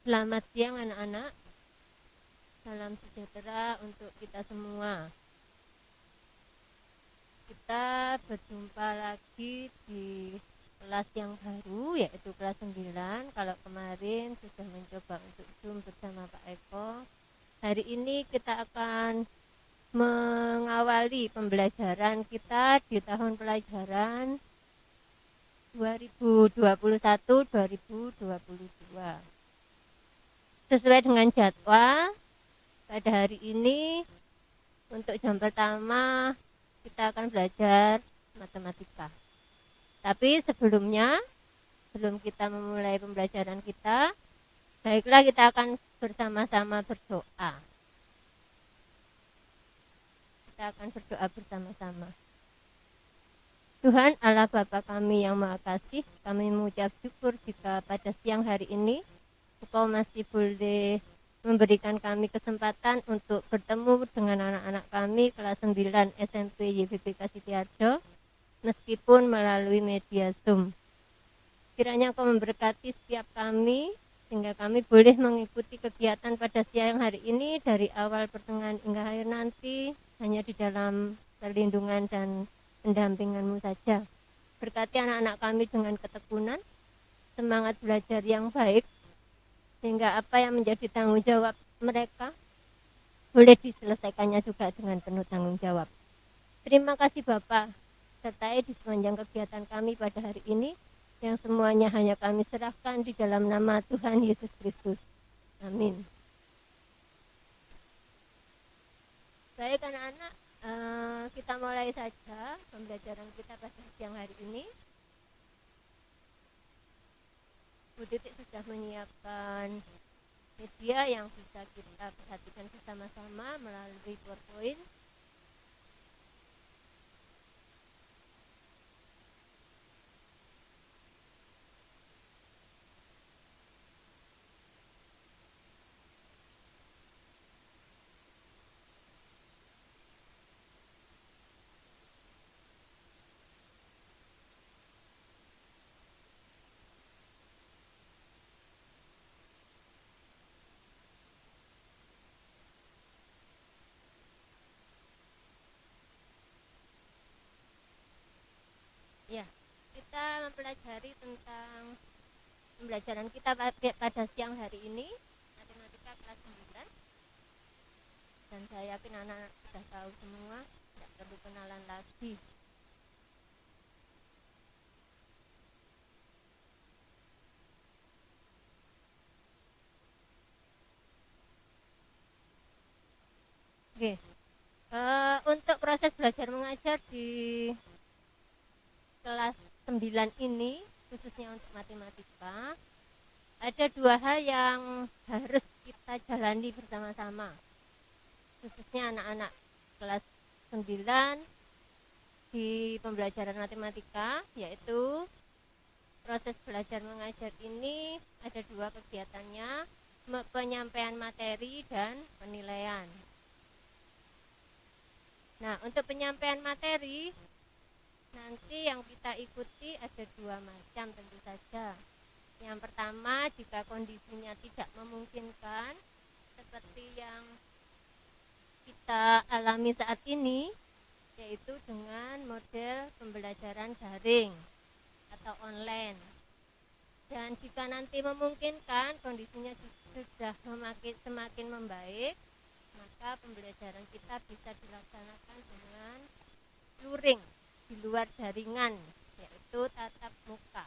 Selamat siang anak-anak. Salam sejahtera untuk kita semua. Kita berjumpa lagi di kelas yang baru, yaitu kelas 9. Kalau kemarin sudah mencoba untuk Zoom bersama Pak Eko, hari ini kita akan mengawali pembelajaran kita di tahun pelajaran 2021-2022. Sesuai dengan jadwal, pada hari ini untuk jam pertama kita akan belajar matematika. Tapi sebelumnya, sebelum kita memulai pembelajaran kita, baiklah kita akan bersama-sama berdoa. Kita akan berdoa bersama-sama. Tuhan Allah Bapa kami yang Maha Kasih, kami mengucap syukur jika pada siang hari ini Engkau masih boleh memberikan kami kesempatan untuk bertemu dengan anak-anak kami kelas 9 SMP YBBK Sitiharjo meskipun melalui media Zoom. Kiranya Engkau memberkati setiap kami sehingga kami boleh mengikuti kegiatan pada siang hari ini dari awal pertengahan hingga akhir nanti hanya di dalam perlindungan dan pendampingan-Mu saja. Berkati anak-anak kami dengan ketekunan, semangat belajar yang baik, sehingga apa yang menjadi tanggung jawab mereka boleh diselesaikannya juga dengan penuh tanggung jawab. Terima kasih Bapak, sertai di sepanjang kegiatan kami pada hari ini, yang semuanya hanya kami serahkan di dalam nama Tuhan Yesus Kristus. Amin. Baik anak-anak, kita mulai saja pembelajaran kita pada siang hari ini. Bu Titik sudah menyiapkan media yang bisa kita perhatikan bersama-sama melalui PowerPoint. Ya, kita mempelajari tentang pembelajaran kita pada siang hari ini, matematika kelas 9. Dan saya yakin anak-anak sudah tahu semua, tidak perlu kenalan lagi. Oke, untuk proses belajar mengajar di kelas 9 ini, khususnya untuk matematika, ada dua hal yang harus kita jalani bersama-sama, khususnya anak-anak kelas 9 di pembelajaran matematika, yaitu proses belajar mengajar ini ada dua kegiatannya, penyampaian materi dan penilaian. Nah, untuk penyampaian materi, nanti yang kita ikuti ada dua macam tentu saja. Yang pertama, jika kondisinya tidak memungkinkan, seperti yang kita alami saat ini, yaitu dengan model pembelajaran daring atau online. Dan jika nanti memungkinkan, kondisinya sudah semakin membaik, maka pembelajaran kita bisa dilaksanakan dengan luring di luar jaringan, yaitu tatap muka.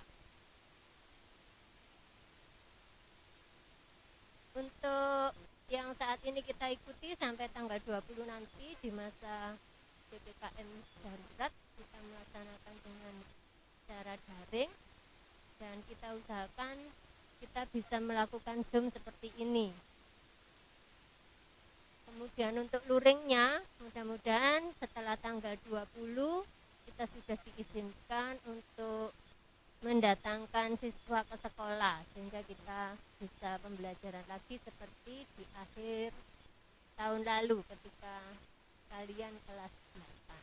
Untuk yang saat ini kita ikuti sampai tanggal 20 nanti di masa PPKM darurat, kita melaksanakan dengan cara daring dan kita usahakan kita bisa melakukan Zoom seperti ini. Kemudian untuk luringnya, mudah-mudahan setelah tanggal 20 kita sudah diizinkan untuk mendatangkan siswa ke sekolah, sehingga kita bisa pembelajaran lagi seperti di akhir tahun lalu ketika kalian kelas 8.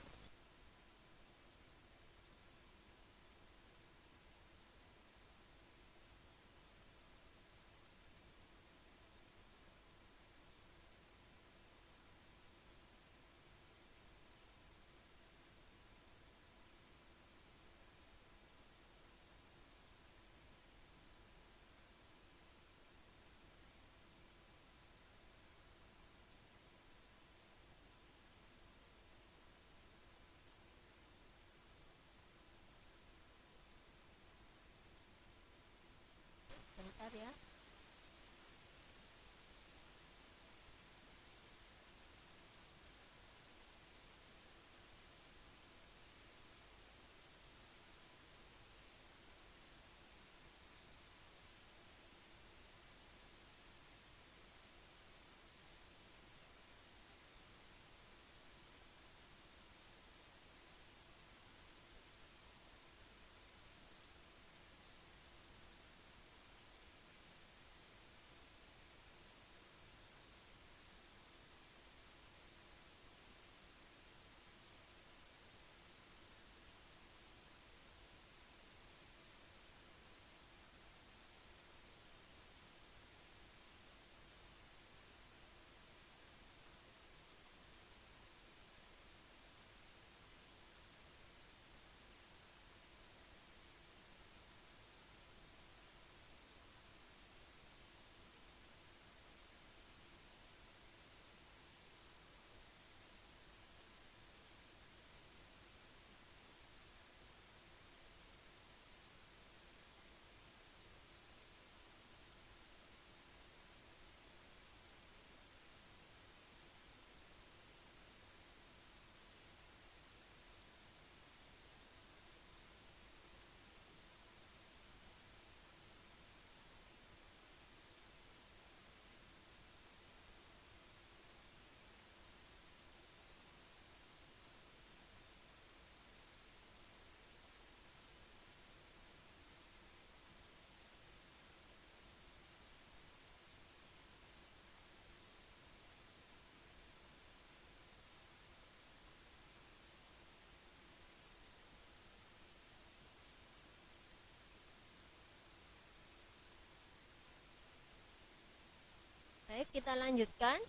kita lanjutkan.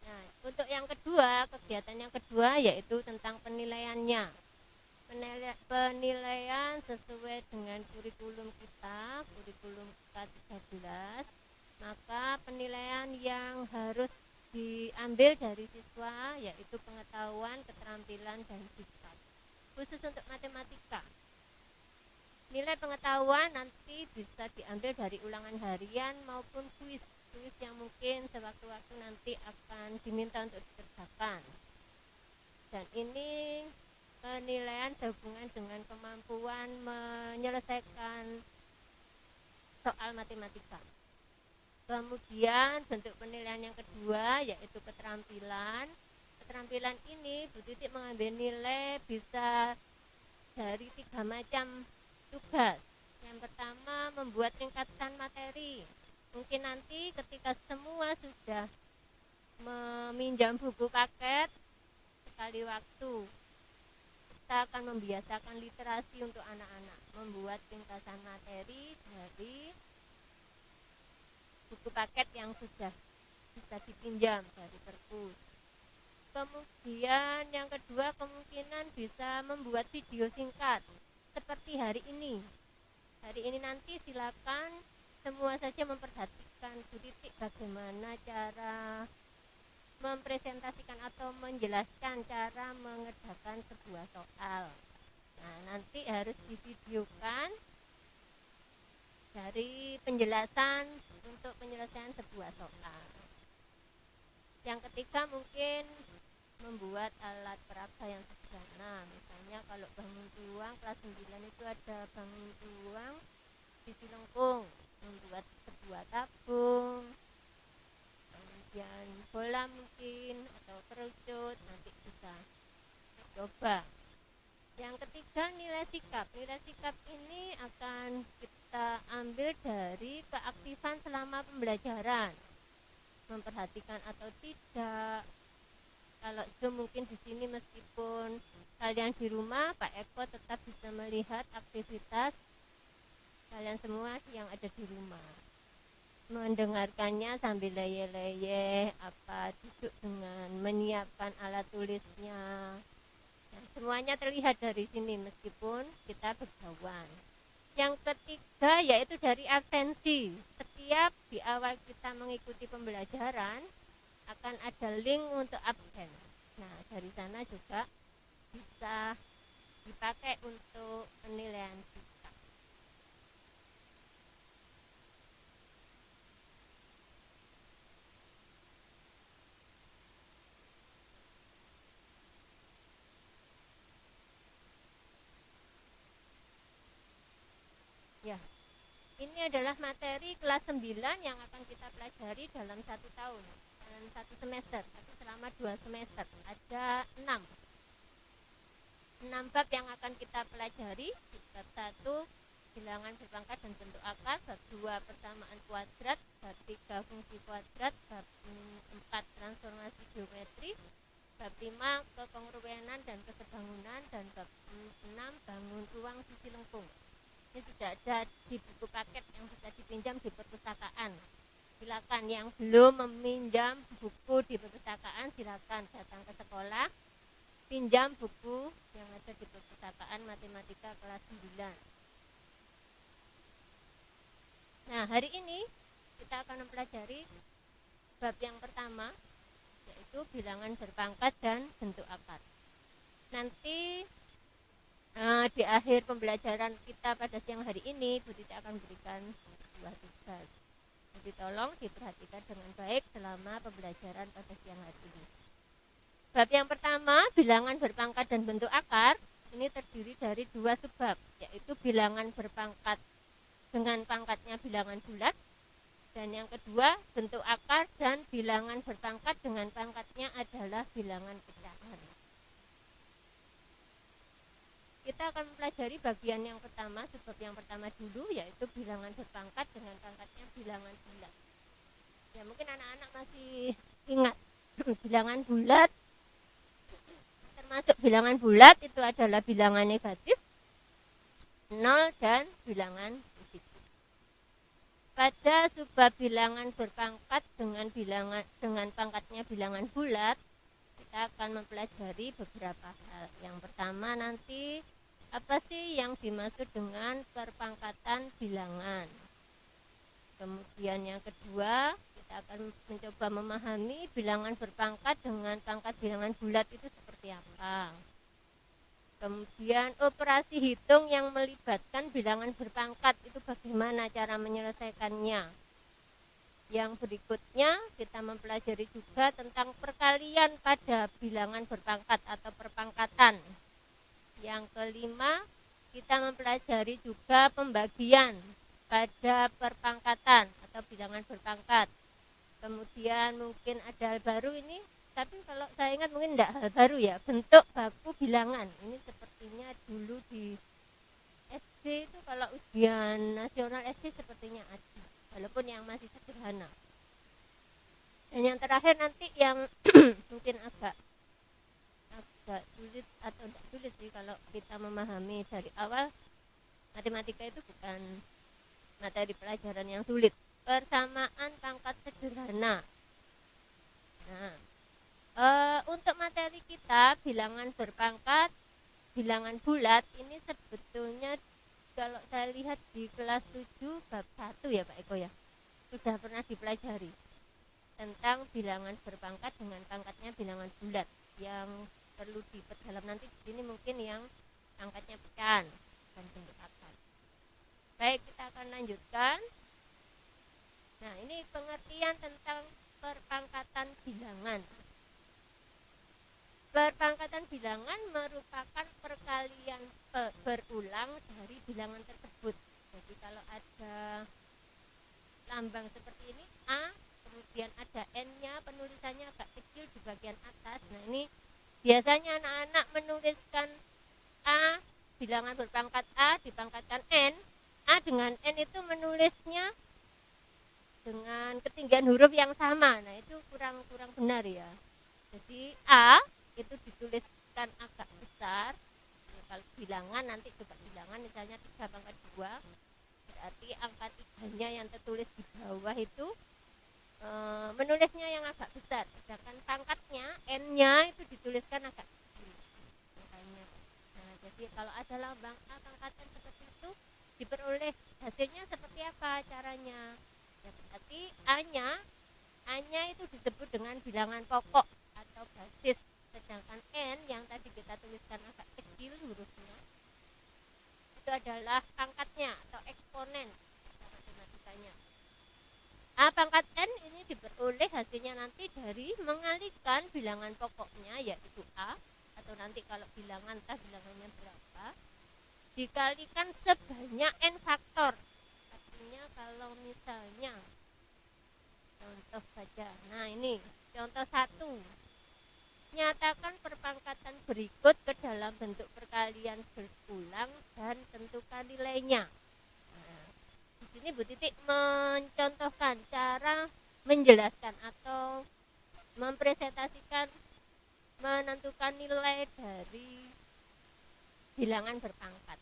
Nah, untuk yang kedua, kegiatan yang kedua yaitu tentang penilaiannya. Penilaian sesuai dengan kurikulum kita, kurikulum K13, maka penilaian yang harus diambil dari siswa yaitu pengetahuan, keterampilan, dan sikap. Khusus untuk matematika, nilai pengetahuan nanti bisa diambil dari ulangan harian maupun kuis yang mungkin sewaktu-waktu nanti akan diminta untuk dikerjakan. Dan ini penilaian sehubungan dengan kemampuan menyelesaikan soal matematika. Kemudian bentuk penilaian yang kedua yaitu keterampilan. Keterampilan ini Bu Titik mengambil nilai bisa dari 3 macam tugas. Yang pertama, membuat ringkasan materi. Mungkin nanti ketika semua sudah meminjam buku paket sekali waktu, kita akan membiasakan literasi untuk anak-anak, membuat ringkasan materi dari buku paket yang sudah bisa dipinjam dari perpus. Kemudian yang kedua, kemungkinan bisa membuat video singkat seperti hari ini. Hari ini nanti silakan semua saja memperhatikan Bu Titik bagaimana cara mempresentasikan atau menjelaskan cara mengerjakan sebuah soal. Nah, nanti harus divideokan dari penjelasan untuk penyelesaian sebuah soal. Yang ketiga, mungkin membuat alat peraga yang sederhana. Misalnya kalau bangun tuang kelas 9 itu ada bangun tuang sisi lengkung, membuat sebuah tabung, kemudian bola mungkin atau kerucut, nanti bisa coba. Yang ketiga, nilai sikap. Nilai sikap ini akan kita ambil dari keaktifan selama pembelajaran, memperhatikan atau tidak. Kalau Zoom mungkin di sini meskipun kalian di rumah, Pak Eko tetap bisa melihat aktivitas kalian semua yang ada di rumah, mendengarkannya sambil leyeh-leyeh, duduk dengan menyiapkan alat tulisnya. Dan semuanya terlihat dari sini meskipun kita berjauhan. Yang ketiga yaitu dari absensi. Setiap di awal kita mengikuti pembelajaran akan ada link untuk absen. Nah, dari sana juga bisa dipakai untuk penilaian kita. Ya, ini adalah materi kelas 9 yang akan kita pelajari dalam 1 tahun, dalam 1 semester, atau selama 2 semester. Ada 6 bab yang akan kita pelajari. Bab 1, bilangan berpangkat dan bentuk akar. Bab 2, persamaan kuadrat. Bab 3, fungsi kuadrat. Bab 4, transformasi geometri. Bab 5, kekongruenan dan kesebangunan. Dan bab 6, bangun ruang sisi lengkung. Ini sudah ada di buku paket yang bisa dipinjam di perpustakaan. Silakan yang belum meminjam buku di perpustakaan, silakan datang ke sekolah, pinjam buku yang ada di perpustakaan matematika kelas 9. Nah, hari ini kita akan mempelajari bab yang pertama, yaitu bilangan berpangkat dan bentuk akar. Nanti di akhir pembelajaran kita pada siang hari ini, Bu Titik akan berikan sebuah tugas. Jadi tolong diperhatikan dengan baik selama pembelajaran pada siang hari ini. Bab yang pertama, bilangan berpangkat dan bentuk akar, ini terdiri dari 2 subbab, yaitu bilangan berpangkat dengan pangkatnya bilangan bulat, dan yang kedua, bentuk akar dan bilangan berpangkat dengan pangkatnya adalah bilangan pecahan. Kita akan mempelajari bagian yang pertama, subbab yang pertama dulu, yaitu bilangan berpangkat dengan pangkatnya bilangan bulat. Ya, mungkin anak-anak masih ingat bilangan bulat, termasuk bilangan bulat itu adalah bilangan negatif, 0 dan bilangan positif. Pada sebuah bilangan berpangkat dengan pangkatnya bilangan bulat, kita akan mempelajari beberapa hal. Yang pertama nanti, apa sih yang dimaksud dengan perpangkatan bilangan? Kemudian yang kedua, kita akan mencoba memahami bilangan berpangkat dengan pangkat bilangan bulat itu seperti apa. Kemudian operasi hitung yang melibatkan bilangan berpangkat itu bagaimana cara menyelesaikannya. Yang berikutnya kita mempelajari juga tentang perkalian pada bilangan berpangkat atau perpangkatan. Yang kelima, kita mempelajari juga pembagian pada perpangkatan atau bilangan berpangkat. Kemudian mungkin ada hal baru ini, tapi kalau saya ingat mungkin tidak hal baru ya, bentuk baku bilangan. Ini sepertinya dulu di SD itu kalau ujian nasional SD sepertinya ada, walaupun yang masih sederhana. Dan yang terakhir nanti yang mungkin agak sulit atau tidak sulit sih kalau kita memahami dari awal, matematika itu bukan materi pelajaran yang sulit. Persamaan pangkat sederhana. Nah, untuk materi kita bilangan berpangkat, bilangan bulat ini sebetulnya kalau saya lihat di kelas 7 bab 1 ya Pak Eko ya, sudah pernah dipelajari tentang bilangan berpangkat dengan pangkatnya bilangan bulat. Yang perlu diperdalam nanti di sini mungkin yang pangkatnya pecahan dan bentuk akar. Baik, kita akan lanjutkan. Nah, ini pengertian tentang perpangkatan bilangan. Perpangkatan bilangan merupakan perkalian berulang dari bilangan tersebut. Jadi kalau ada lambang seperti ini A, kemudian ada N-nya, penulisannya agak kecil di bagian atas. Nah, ini biasanya anak-anak menuliskan A, bilangan berpangkat A dipangkatkan N. A dengan N itu menulisnya dengan ketinggian huruf yang sama. Nah, itu kurang benar ya. Jadi A itu dituliskan agak besar. Nah, kalau bilangan nanti coba bilangan misalnya 3 pangkat 2, berarti angka 3-nya yang tertulis di bawah itu menulisnya yang agak besar. Sedangkan pangkatnya N-nya itu dituliskan agak kecil. Nah, jadi kalau ada lambang A pangkat N seperti itu, diperoleh hasilnya seperti apa caranya? Ya, berarti A-nya itu disebut dengan bilangan pokok atau basis, sedangkan N yang tadi kita tuliskan agak kecil hurufnya itu adalah pangkatnya atau eksponen matematikanya. A pangkat N ini diperoleh hasilnya nanti dari mengalikan bilangan pokoknya yaitu A, atau nanti kalau bilangan bilangannya berapa dikalikan sebanyak N faktor. Artinya kalau misalnya contoh saja, nah ini contoh 1, nyatakan perpangkatan berikut ke dalam bentuk perkalian berulang dan tentukan nilainya. Nah, di sini Bu Titik mencontohkan cara menjelaskan atau mempresentasikan menentukan nilai dari bilangan berpangkat.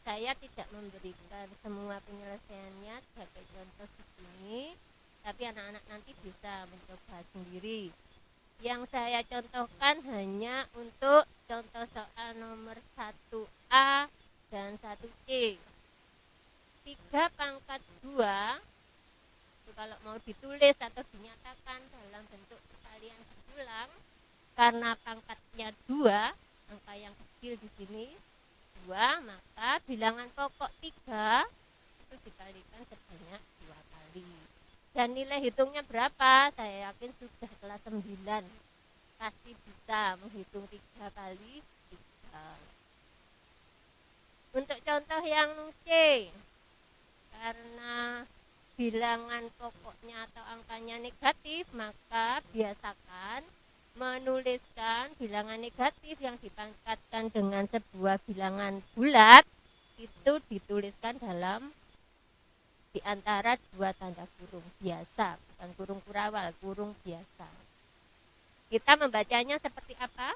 Saya tidak memberikan semua penyelesaiannya sebagai contoh di sini, tapi anak-anak nanti bisa mencoba sendiri. Yang saya contohkan hanya untuk contoh soal nomor 1A dan 1C. 3 pangkat 2 itu kalau mau ditulis atau dinyatakan dalam bentuk perkalian berulang, karena pangkatnya 2, angka yang kecil di sini 2, maka bilangan pokok 3 itu dikalikan sebanyak 2 kali. Dan nilai hitungnya berapa? Saya yakin sudah kelas 9 pasti bisa menghitung 3 kali 3. Untuk contoh yang C, karena bilangan pokoknya atau angkanya negatif, maka biasakan menuliskan bilangan negatif yang dipangkatkan dengan sebuah bilangan bulat itu dituliskan dalam di antara 2 tanda kurung biasa, bukan kurung kurawal, kurung biasa. Kita membacanya seperti apa?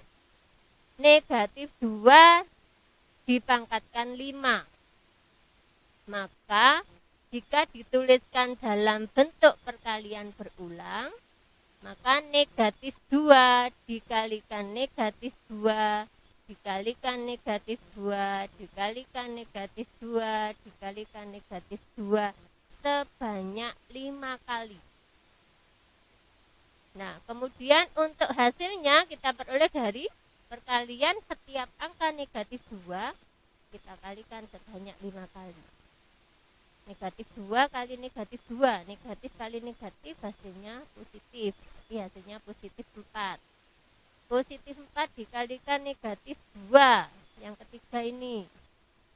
Negatif 2 dipangkatkan 5. Maka jika dituliskan dalam bentuk perkalian berulang, maka negatif 2 dikalikan negatif 2 dikalikan negatif 2 dikalikan negatif 2 dikalikan negatif 2 sebanyak 5 kali. Nah, kemudian untuk hasilnya kita peroleh dari perkalian setiap angka negatif 2 kita kalikan sebanyak 5 kali. Negatif 2 kali negatif 2, negatif kali negatif hasilnya positif. Hasilnya positif 4. Positif 4 dikalikan negatif 2, yang ketiga ini.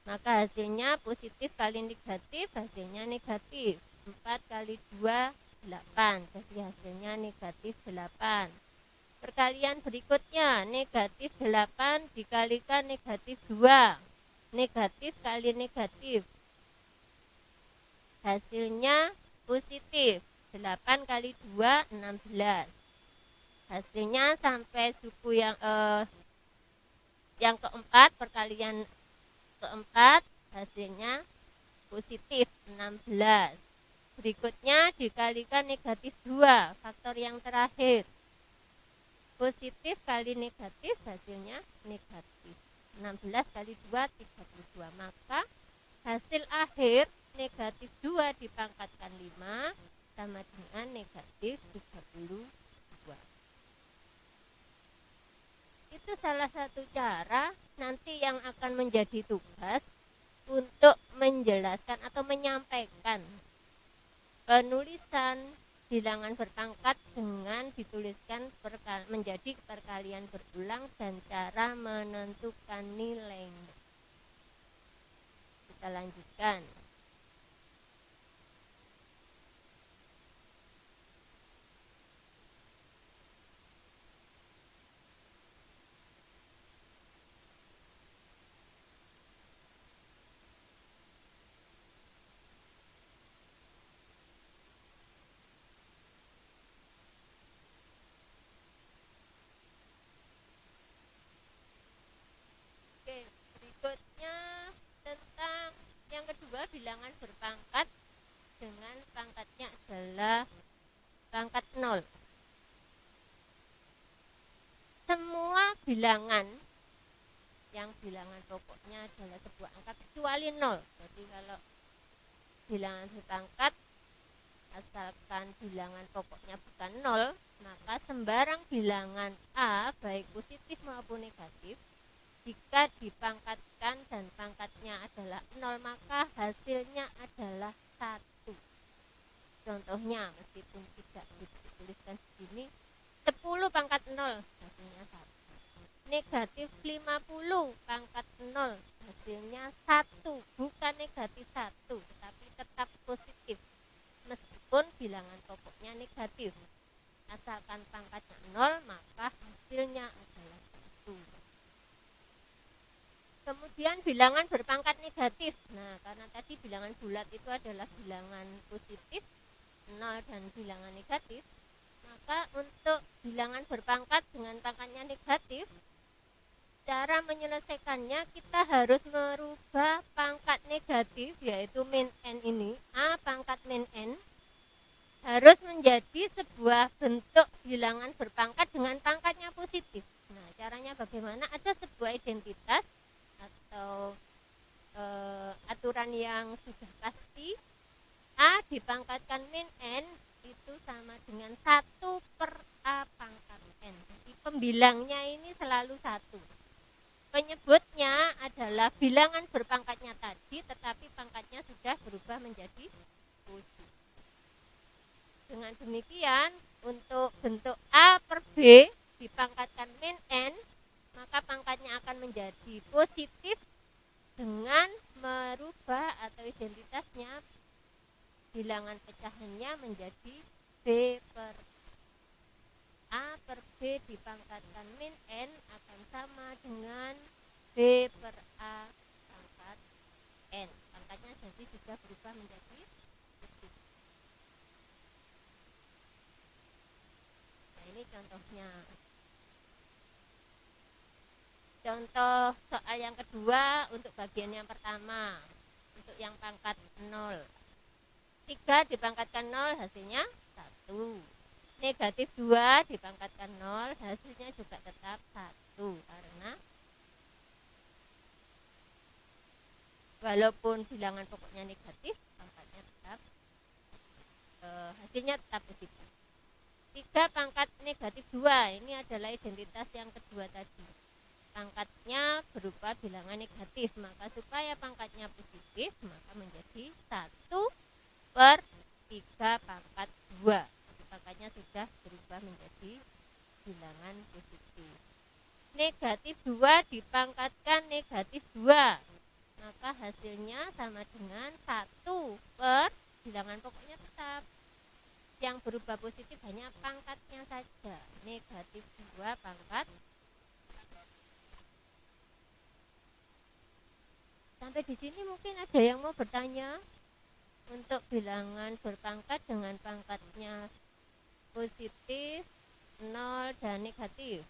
Maka hasilnya positif kali negatif, hasilnya negatif. 4 kali 2, 8. Jadi hasilnya negatif 8. Perkalian berikutnya, negatif 8 dikalikan negatif 2. Negatif kali negatif. Hasilnya positif. 8 kali 2, 16. Hasilnya sampai suku yang keempat, perkalian keempat, hasilnya positif 16. Berikutnya dikalikan negatif 2, faktor yang terakhir. Positif kali negatif, hasilnya negatif. 16 kali 2, 32. Maka hasil akhir negatif 2 dipangkatkan 5 sama dengan negatif 32. Itu salah satu cara nanti yang akan menjadi tugas untuk menjelaskan atau menyampaikan penulisan bilangan berpangkat dengan dituliskan menjadi perkalian berulang dan cara menentukan nilainya. Kita lanjutkan. Berikutnya tentang yang kedua, bilangan berpangkat dengan pangkatnya adalah pangkat 0. Semua bilangan yang bilangan pokoknya adalah sebuah angka kecuali 0. Jadi kalau bilangan berpangkat asalkan bilangan pokoknya bukan 0, maka sembarang bilangan A baik positif maupun negatif jika dipangkatkan dan pangkatnya adalah 0, maka hasilnya adalah 1. Contohnya, meskipun tidak dituliskan di sini, 10 pangkat 0 hasilnya 1. Negatif 50 pangkat 0 hasilnya 1, bukan negatif 1, tetapi tetap positif meskipun bilangan pokoknya negatif. Asalkan pangkatnya 0, maka hasilnya adalah 1. Kemudian bilangan berpangkat negatif. Nah, karena tadi bilangan bulat itu adalah bilangan positif 0 dan bilangan negatif, maka untuk bilangan berpangkat dengan pangkatnya negatif, cara menyelesaikannya kita harus merubah pangkat negatif, yaitu min n ini, A pangkat min n, harus menjadi sebuah bentuk bilangan berpangkat dengan pangkatnya positif. Nah, caranya bagaimana? Ada sebuah identitas atau aturan yang sudah pasti. A dipangkatkan min n itu sama dengan 1 per A pangkat n. Jadi pembilangnya ini selalu 1. Penyebutnya adalah bilangan berpangkatnya tadi, tetapi pangkatnya sudah berubah menjadi positif. Dengan demikian, untuk bentuk A per B dipangkatkan min n, maka pangkatnya akan menjadi positif dengan merubah atau identitasnya bilangan pecahannya menjadi B per A per B dipangkatkan min n akan sama dengan B per A pangkat n. Pangkatnya jadi sudah berubah menjadi positif. Nah, ini contohnya. Contoh soal yang kedua untuk bagian yang pertama, untuk yang pangkat 0. 3 dipangkatkan 0 hasilnya 1. Negatif 2 dipangkatkan 0 hasilnya juga tetap 1. Karena walaupun bilangan pokoknya negatif, pangkatnya tetap hasilnya tetap positif. 3 pangkat negatif 2, ini adalah identitas yang kedua tadi. Pangkatnya berupa bilangan negatif, maka supaya pangkatnya positif maka menjadi 1/3 pangkat 2. Pangkatnya sudah berubah menjadi bilangan positif. Negatif 2 dipangkatkan negatif 2, maka hasilnya sama dengan 1 per bilangan pokoknya tetap. Yang berubah positif hanya pangkatnya saja, negatif 2 pangkat. Sampai di sini mungkin ada yang mau bertanya untuk bilangan berpangkat dengan pangkatnya positif, 0, dan negatif.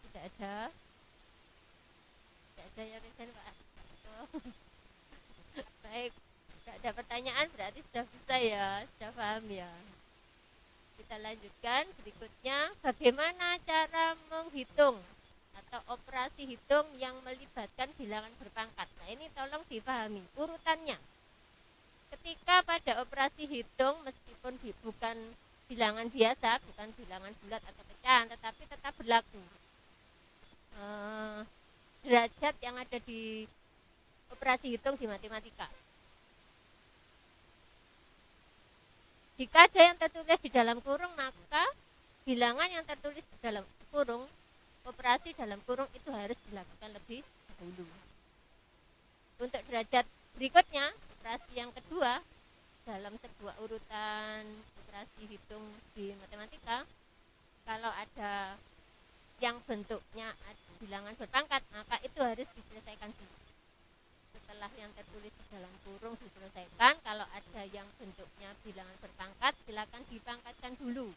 Tidak ada? Tidak ada ya Resen Pak? Baik, tidak ada pertanyaan berarti sudah bisa ya, sudah paham ya. Kita lanjutkan berikutnya, bagaimana cara menghitung atau operasi hitung yang melibatkan bilangan berpangkat. Nah ini tolong dipahami urutannya. Ketika pada operasi hitung, meskipun bukan bilangan biasa, bukan bilangan bulat atau pecahan, tetapi tetap berlaku derajat yang ada di operasi hitung di matematika. Jika ada yang tertulis di dalam kurung, maka bilangan yang tertulis di dalam kurung, operasi dalam kurung itu harus dilakukan lebih dahulu. Untuk derajat berikutnya, operasi yang kedua, dalam sebuah urutan operasi hitung di matematika, kalau ada yang bentuknya bilangan berpangkat, maka itu harus diselesaikan dulu. Setelah yang tertulis di dalam kurung diselesaikan, kalau ada yang bentuknya bilangan berpangkat, silakan dipangkatkan dulu.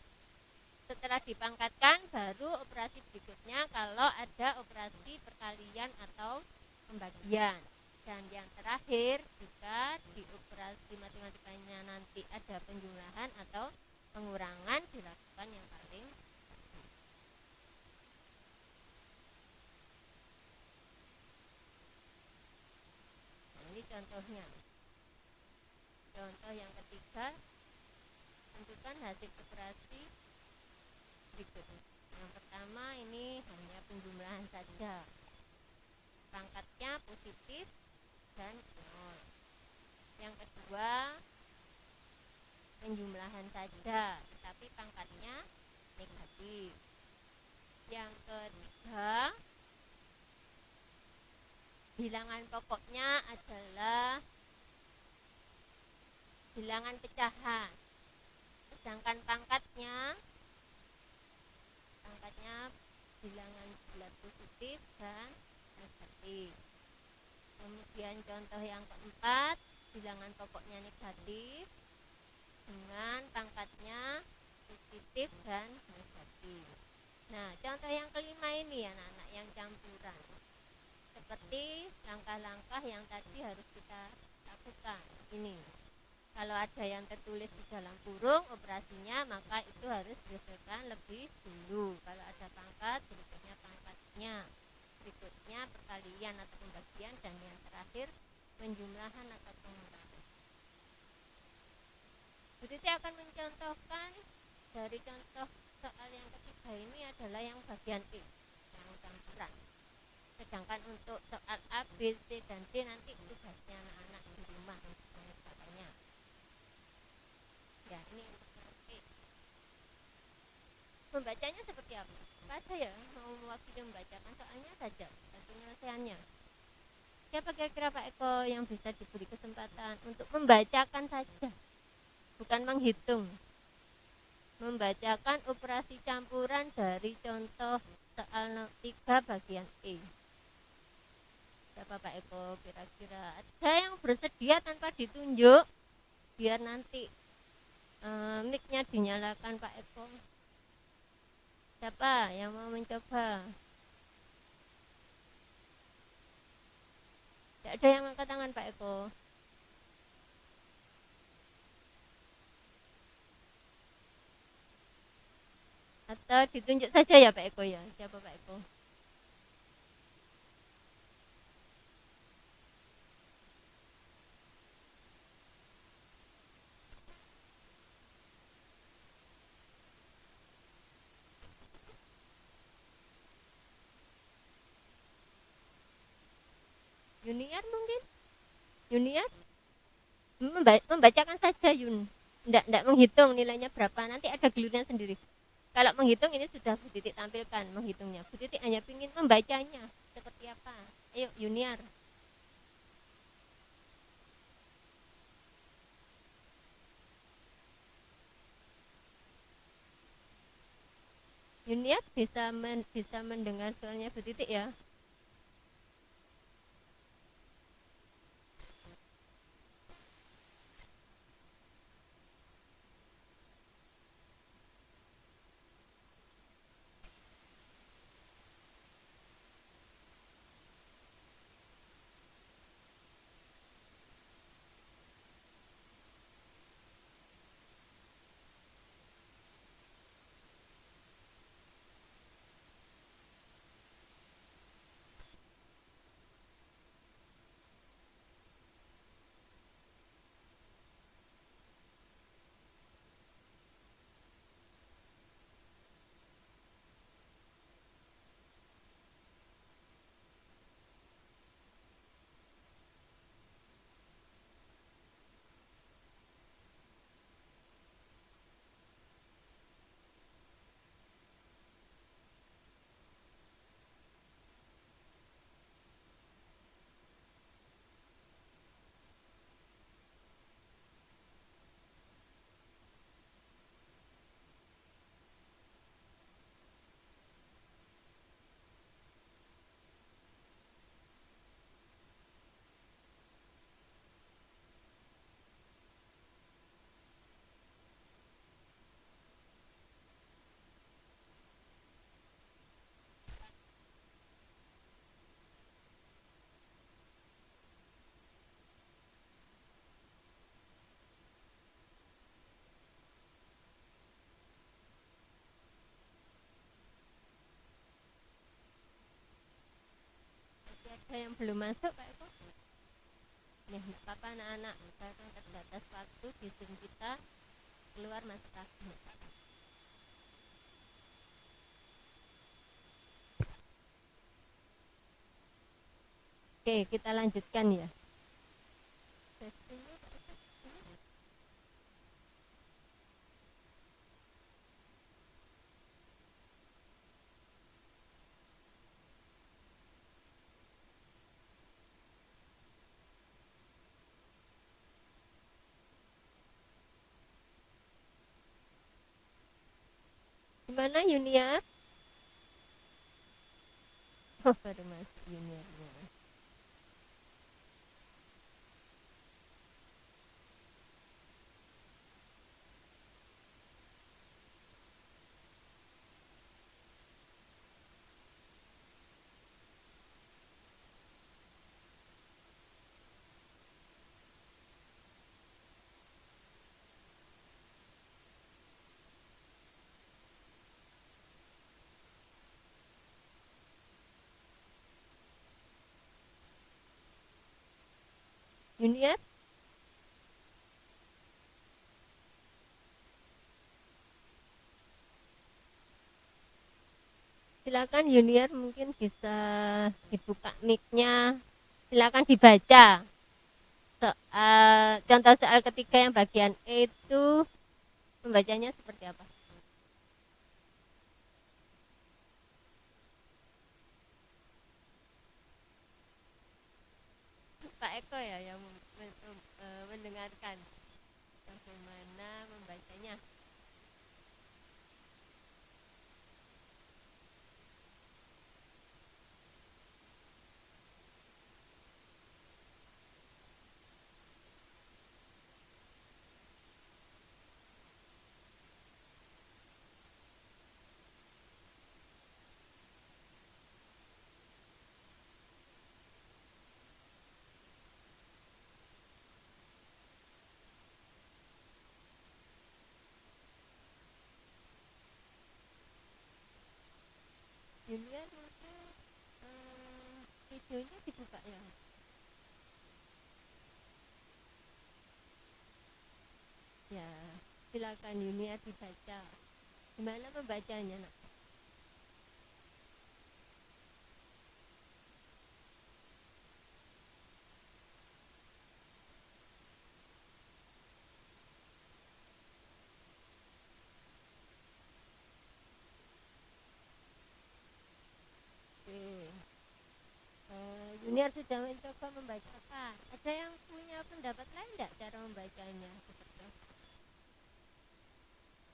Setelah dipangkatkan, baru operasi berikutnya kalau ada operasi perkalian atau pembagian. Dan yang terakhir, jika di operasi matematikanya nanti ada penjumlahan atau pengurangan, dilakukan yang paling. Contohnya, contoh yang ketiga, tentukan hasil operasi berikut. Yang pertama ini hanya penjumlahan saja, pangkatnya positif dan 0. Yang kedua penjumlahan saja, tetapi pangkatnya negatif. Yang ketiga, bilangan pokoknya adalah bilangan pecahan, sedangkan pangkatnya bilangan bulat positif dan negatif. Kemudian contoh yang keempat, bilangan pokoknya negatif dengan pangkatnya positif dan negatif. Nah, contoh yang kelima ini anak-anak yang campuran. Seperti langkah-langkah yang tadi harus kita lakukan. Ini, kalau ada yang tertulis di dalam kurung operasinya, maka itu harus diselesaikan lebih dulu. Kalau ada pangkat, berikutnya pangkatnya, berikutnya perkalian atau pembagian, dan yang terakhir penjumlahan atau pengurangan. Jadi saya akan mencontohkan dari contoh soal yang ketiga ini adalah yang bagian E, yang campuran. Sedangkan untuk soal A, B, C, dan D nanti tugasnya anak-anak di rumah untuk mengerjakannya. Ya, ini untuk E. Membacanya seperti apa? Baca ya, mau mewakili membacakan soalnya saja dan penyelesaiannya. Siapa kira-kira Pak Eko yang bisa diberi kesempatan untuk membacakan saja, bukan menghitung? Membacakan operasi campuran dari contoh soal 3 bagian E. Siapa Pak Eko kira-kira? Ada yang bersedia tanpa ditunjuk? Biar nanti mic-nya dinyalakan Pak Eko. Siapa yang mau mencoba? Tidak ada yang angkat tangan Pak Eko. Atau ditunjuk saja ya Pak Eko ya? Siapa Pak Eko? Junior mungkin? Junior? Membacakan saja Yun. Tidak menghitung nilainya berapa. Nanti ada gilirnya sendiri. Kalau menghitung ini sudah Bu Titik tampilkan menghitungnya. Bu Titik hanya ingin membacanya seperti apa. Ayo Junior. Junior bisa mendengar suaranya Bu Titik ya. Masih ada yang belum masuk Pak Eko? Ya, enggak apa-apa anak-anak. Karena terbatas waktu di Zoom kita keluar masuk lagi. Oke, kita lanjutkan ya. Gimana Junior? Oh, baru masuk Juniornya. Junior? Silakan Junior mungkin bisa dibuka mic-nya. Silakan dibaca. Contoh soal ketiga yang bagian E itu membacanya seperti apa? Pak Eko ya yang mendengarkan bagaimana membacanya. videonya dibuka ya. Ya, silakan Yunia dibaca. Gimana membacanya, Nak? Oke. Junior sudah mencoba membacakan. Ada yang punya pendapat lain tidak cara membacanya?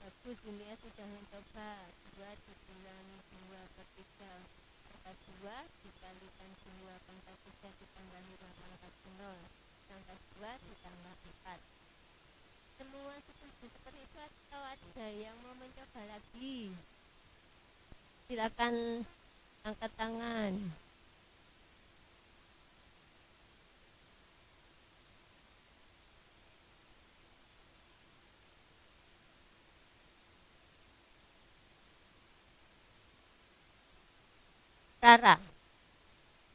Bagus, Junior sudah mencoba. 2 dikurangi 2 per 3 pangkat 2 dikalikan 2 pangkat 3 ditambah 5 pangkat 0 pangkat 2 ditambah 4. Semua setuju seperti itu atau ada yang mau mencoba lagi? Silakan angkat tangan. Rara,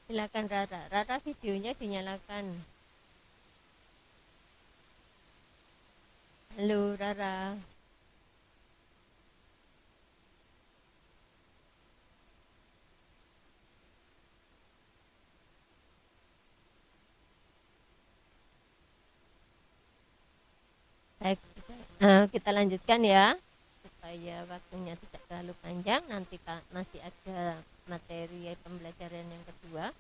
silakan Rara. Rara videonya dinyalakan. Halo Rara. Baik, kita lanjutkan ya supaya waktunya tidak terlalu panjang. Nanti masih ada materi pembelajaran yang kedua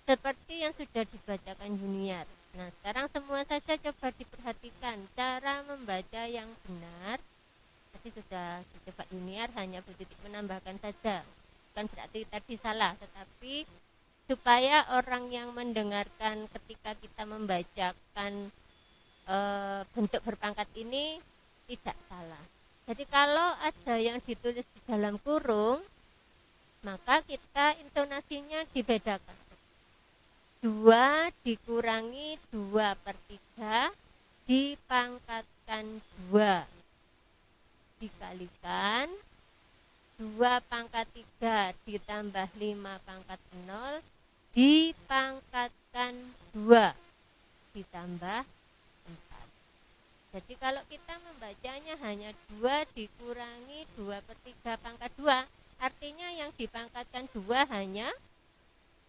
seperti yang sudah dibacakan Junior. Nah, sekarang semua saja coba diperhatikan cara membaca yang benar. Tadi sudah dicoba Junior, hanya bertitik menambahkan saja, bukan berarti tadi salah, tetapi supaya orang yang mendengarkan ketika kita membacakan bentuk berpangkat ini tidak salah. Jadi kalau ada yang ditulis di dalam kurung, maka kita intonasinya dibedakan. 2 dikurangi 2 per 3 dipangkatkan 2 dikalikan 2 pangkat 3 ditambah 5 pangkat 0 dipangkatkan 2 ditambah 4. Jadi kalau kita membacanya hanya 2 dikurangi 2 per 3 pangkat 2, artinya yang dipangkatkan 2 hanya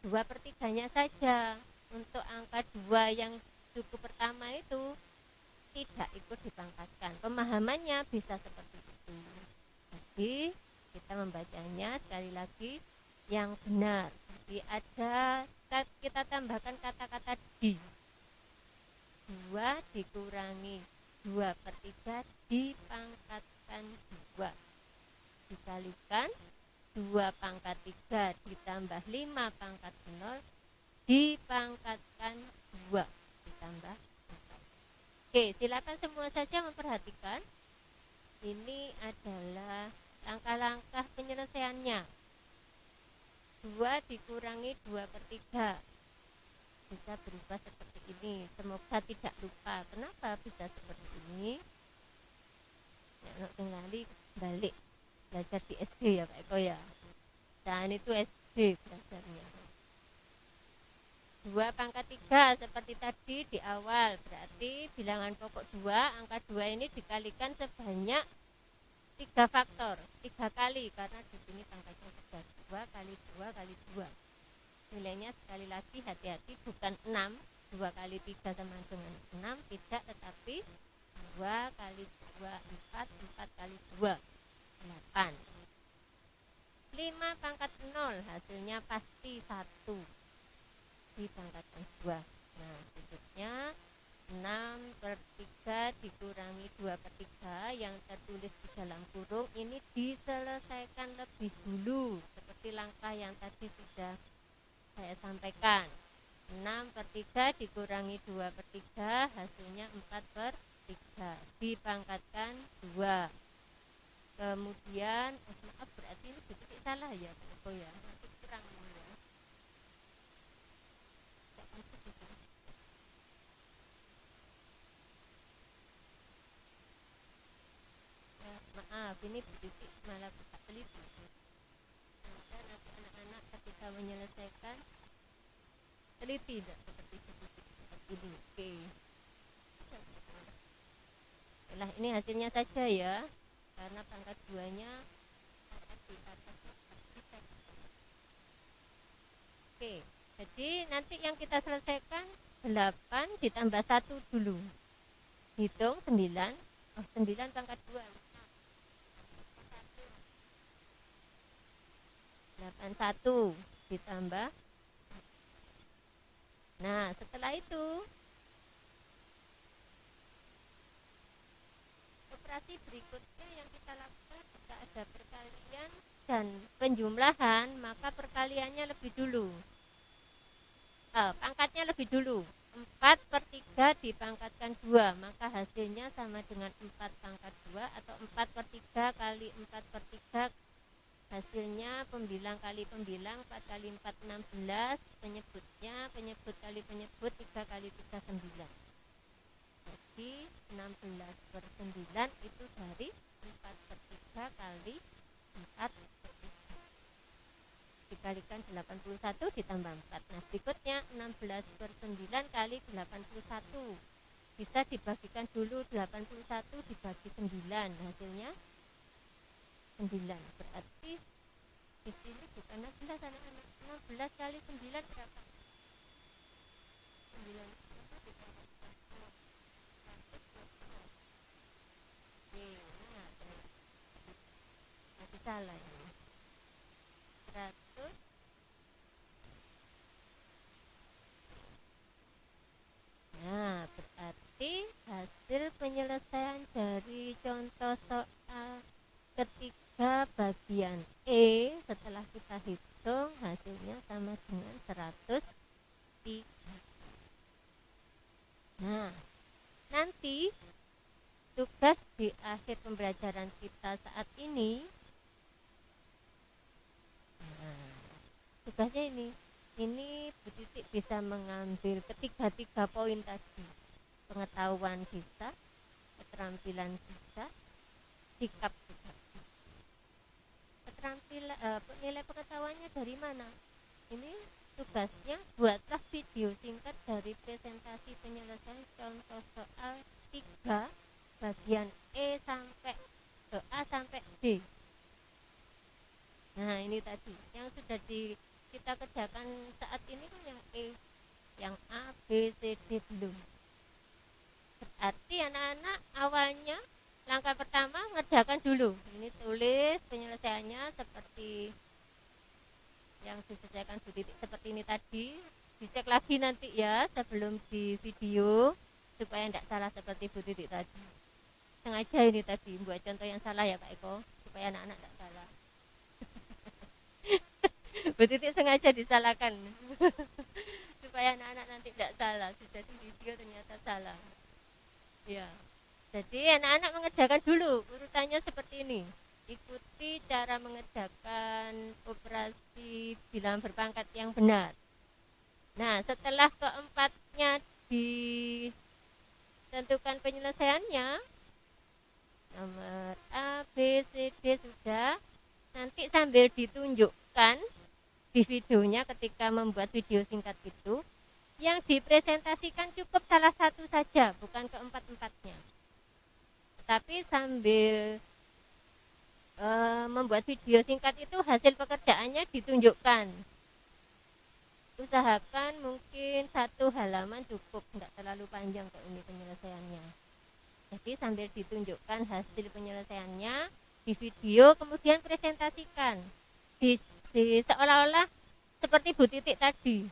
2 per 3-nya saja. Untuk angka 2 yang suku pertama itu tidak ikut dipangkatkan. Pemahamannya bisa seperti itu. Jadi kita membacanya sekali lagi yang benar. Jadi kita tambahkan kata-kata di. 2 dikurangi 2 per 3 dipangkatkan 2 dikalikan 2 pangkat 3 ditambah 5 pangkat 0 dipangkatkan 2 ditambah 4. Oke, silakan semua saja memperhatikan. Ini adalah langkah-langkah penyelesaiannya. 2 dikurangi 2 per 3 bisa berubah seperti ini. Semoga tidak lupa. Kenapa bisa seperti ini? Ya, kembali balik belajar di SD ya Pak Eko ya. Dan itu SD belajarnya. 2 pangkat 3 seperti tadi di awal, berarti bilangan pokok 2, angka 2 ini dikalikan sebanyak 3 faktor, 3 kali, karena di sini pangkatnya sudah 2 kali 2 kali 2. Nilainya sekali lagi hati-hati, bukan 6, 2 kali 3 sama dengan 6, tidak, tetapi 2 kali 2, 4, 4 kali 2, 8. 5 pangkat 0 hasilnya pasti 1 dipangkatkan 2. Nah, berikutnya 6 per 3 dikurangi 2 per 3 yang tertulis di dalam kurung ini diselesaikan lebih dulu seperti langkah yang tadi sudah saya sampaikan. 6 per 3 dikurangi 2 per 3 hasilnya 4 per 3 dipangkatkan 2. Kemudian maaf, berarti ini sedikit salah ya Pak ya, nanti kurang ya. Maaf, ini sedikit malah tak teliti. Dan anak-anak ketika menyelesaikan teliti tidak seperti ini. Oke. Nah, ini hasilnya saja ya, karena pangkat 2-nya di atas. Oke, jadi nanti yang kita selesaikan 8 ditambah 1 dulu. Hitung 9. Oh, 9 pangkat 2. 81 ditambah. Nah, setelah itu operasi berikutnya yang kita lakukan jika ada perkalian dan penjumlahan, maka perkaliannya lebih dulu. Pangkatnya lebih dulu. 4 per 3 dipangkatkan 2, maka hasilnya sama dengan 4 pangkat 2 atau 4 per 3 kali 4 per 3. Hasilnya pembilang kali pembilang, 4 kali 4 16, penyebutnya penyebut kali penyebut, 3 kali 3 9. Jadi 16 per 9 itu dari 4 per 3 kali 4 per 3 dikalikan 81 ditambah 4. Nah, berikutnya 16 per 9 kali 81 bisa dibagikan dulu, 81 dibagi 9, hasilnya 9. Berarti di sini bukan 16 anak-anak. 16 kali 9 berapa? 9. Masih salah ini. 100. Nah, berarti hasil penyelesaian dari contoh soal ketiga bagian E setelah kita hitung hasilnya sama dengan 103. Nah, nanti tugas di akhir pembelajaran kita saat ini, tugasnya ini Bu Titik bisa mengambil ketiga poin tadi: pengetahuan kita, keterampilan kita, sikap kita. Nilai pengetahuannya dari mana? Ini tugasnya buatlah video singkat dari presentasi penyelesaian contoh soal 3 bagian E sampai A sampai D. Nah, ini tadi yang sudah kita kerjakan saat ini kan yang E, yang A, B, C, D belum. Berarti anak-anak awalnya langkah pertama ngerjakan dulu. Ini tulis penyelesaiannya seperti yang diselesaikan Bu Titik seperti ini tadi. Dicek lagi nanti ya sebelum di video supaya tidak salah seperti Bu Titik tadi. Sengaja ini tadi buat contoh yang salah ya Pak Eko, supaya anak-anak tidak salah. Bu Titik sengaja disalahkan supaya anak-anak nanti tidak salah. Sudah di video ternyata salah. Ya. Jadi anak-anak mengerjakan dulu urutannya seperti ini. Ikuti cara mengerjakan operasi bilangan berpangkat yang benar. Nah, setelah keempatnya ditentukan penyelesaiannya, nomor A, B, C, D sudah. Nanti sambil ditunjukkan di videonya ketika membuat video singkat itu, yang dipresentasikan cukup salah satu saja, bukan keempat-empatnya. Tapi sambil membuat video singkat itu hasil pekerjaannya ditunjukkan. Usahakan mungkin 1 halaman cukup, tidak terlalu panjang kok ini penyelesaiannya. Jadi sambil ditunjukkan hasil penyelesaiannya di video, kemudian presentasikan di seolah-olah seperti Bu Titik tadi.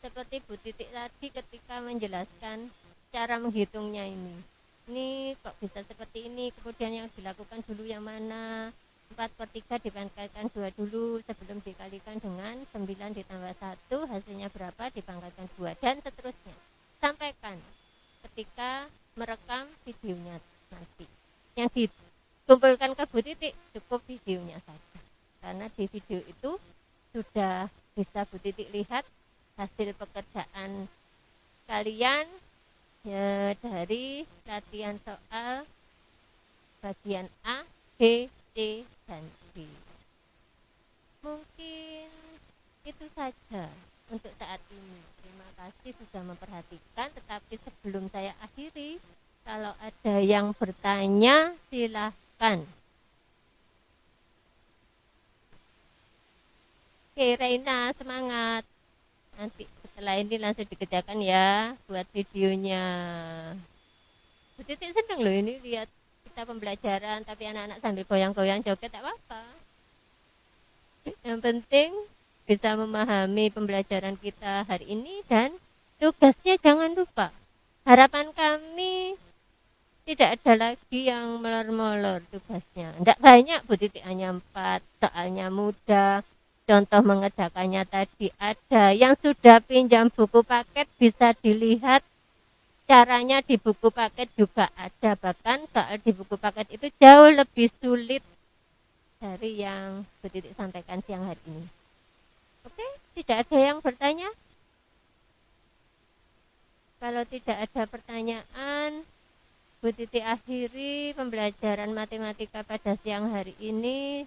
Seperti Bu Titik tadi ketika menjelaskan cara menghitungnya ini kok bisa seperti ini, kemudian yang dilakukan dulu yang mana, 4 per 3 dipangkatkan 2 dulu sebelum dikalikan dengan 9 ditambah 1, hasilnya berapa, dipangkatkan 2, dan seterusnya. Sampaikan ketika merekam videonya nanti. Yang dikumpulkan ke Bu Titik cukup videonya saja, karena di video itu sudah bisa Bu Titik lihat hasil pekerjaan kalian ya, dari latihan soal bagian A, B, C, dan D. Mungkin itu saja untuk saat ini. Terima kasih sudah memperhatikan, tetapi sebelum saya akhiri, kalau ada yang bertanya silahkan. Oke, Reina, semangat. Nanti setelah ini langsung dikerjakan ya buat videonya. Bu Titik seneng loh ini lihat kita pembelajaran tapi anak-anak sambil goyang-goyang joget tak apa-apa. Yang penting bisa memahami pembelajaran kita hari ini dan tugasnya jangan lupa. Harapan kami tidak ada lagi yang molor-molor tugasnya. Tidak banyak Bu Titik, hanya 4, soalnya mudah. Contoh mengerjakannya tadi ada. Yang sudah pinjam buku paket bisa dilihat caranya di buku paket juga ada. Bahkan soal di buku paket itu jauh lebih sulit dari yang Bu Titik sampaikan siang hari ini. Oke, tidak ada yang bertanya? Kalau tidak ada pertanyaan, Bu Titik akhiri pembelajaran matematika pada siang hari ini.